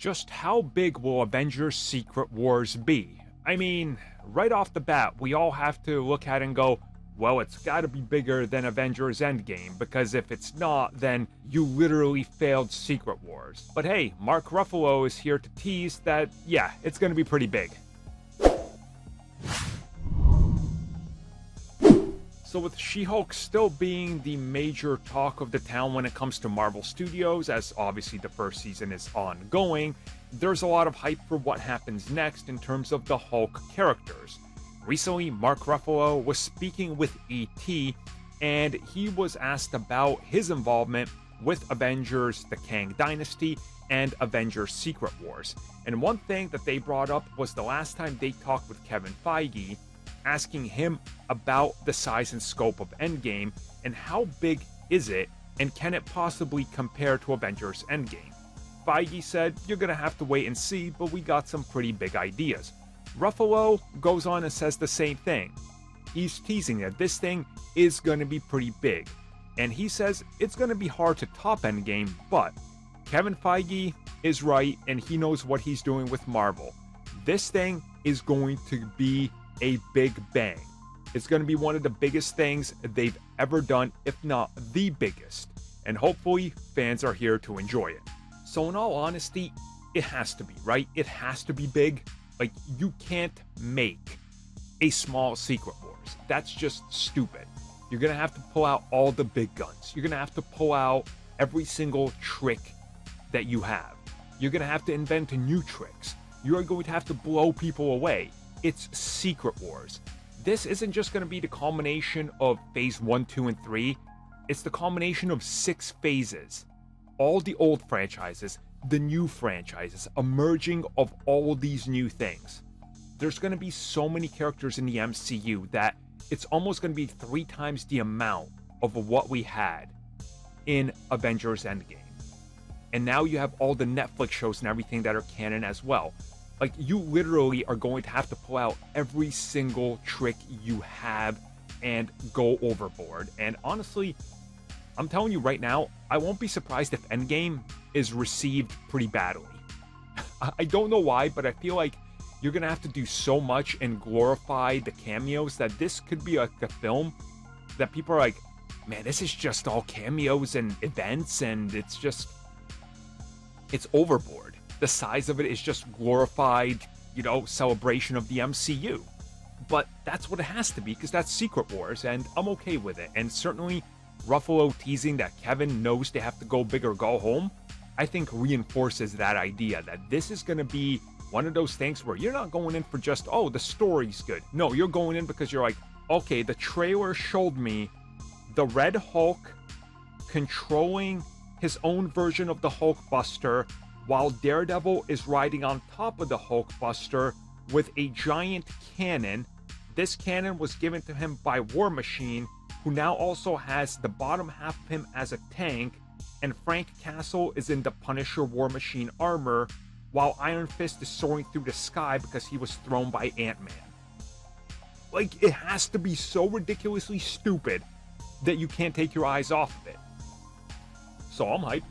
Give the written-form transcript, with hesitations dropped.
Just how big will Avengers Secret Wars be? I mean, right off the bat, we all have to look at it and go, well, it's gotta be bigger than Avengers Endgame, because if it's not, then you literally failed Secret Wars. But hey, Mark Ruffalo is here to tease that, yeah, it's gonna be pretty big. So with She-Hulk still being the major talk of the town when it comes to Marvel Studios, as obviously the first season is ongoing, there's a lot of hype for what happens next in terms of the Hulk characters. Recently, Mark Ruffalo was speaking with ET, and he was asked about his involvement with Avengers The Kang Dynasty and Avengers Secret Wars. And one thing that they brought up was the last time they talked with Kevin Feige, asking him about the size and scope of Endgame and how big is it and can it possibly compare to Avengers Endgame. Feige said, you're gonna have to wait and see, but we got some pretty big ideas. Ruffalo goes on and says the same thing. He's teasing that this thing is gonna be pretty big, and he says it's gonna be hard to top Endgame, but Kevin Feige is right and he knows what he's doing with Marvel. This thing is going to be a big bang. It's going to be one of the biggest things they've ever done, if not the biggest. And hopefully fans are here to enjoy it. So in all honesty, it has to be, right? It has to be big. Like, you can't make a small Secret Wars. That's just stupid. You're going to have to pull out all the big guns. You're going to have to pull out every single trick that you have. You're going to have to invent new tricks. You're going to have to blow people away. It's Secret Wars. This isn't just going to be the culmination of phase 1, 2, and 3. It's the culmination of 6 phases. All the old franchises, the new franchises, emerging of all these new things. There's going to be so many characters in the MCU that it's almost going to be 3 times the amount of what we had in Avengers Endgame. And now you have all the Netflix shows and everything that are canon as well. Like, you literally are going to have to pull out every single trick you have and go overboard. And honestly, I'm telling you right now, I won't be surprised if Endgame is received pretty badly. I don't know why, but I feel like you're going to have to do so much and glorify the cameos that this could be like a film that people are like, man, this is just all cameos and events, and it's overboard. The size of it is just glorified, celebration of the MCU. But that's what it has to be, because that's Secret Wars, and I'm okay with it. And certainly, Ruffalo teasing that Kevin knows they have to go big or go home, I think reinforces that idea that this is going to be one of those things where you're not going in for just, oh, the story's good. No, you're going in because you're like, okay, the trailer showed me the Red Hulk controlling his own version of the Hulkbuster, while Daredevil is riding on top of the Hulkbuster with a giant cannon. This cannon was given to him by War Machine, who now also has the bottom half of him as a tank, and Frank Castle is in the Punisher War Machine armor, while Iron Fist is soaring through the sky because he was thrown by Ant-Man. Like, it has to be so ridiculously stupid that you can't take your eyes off of it. So I'm hyped.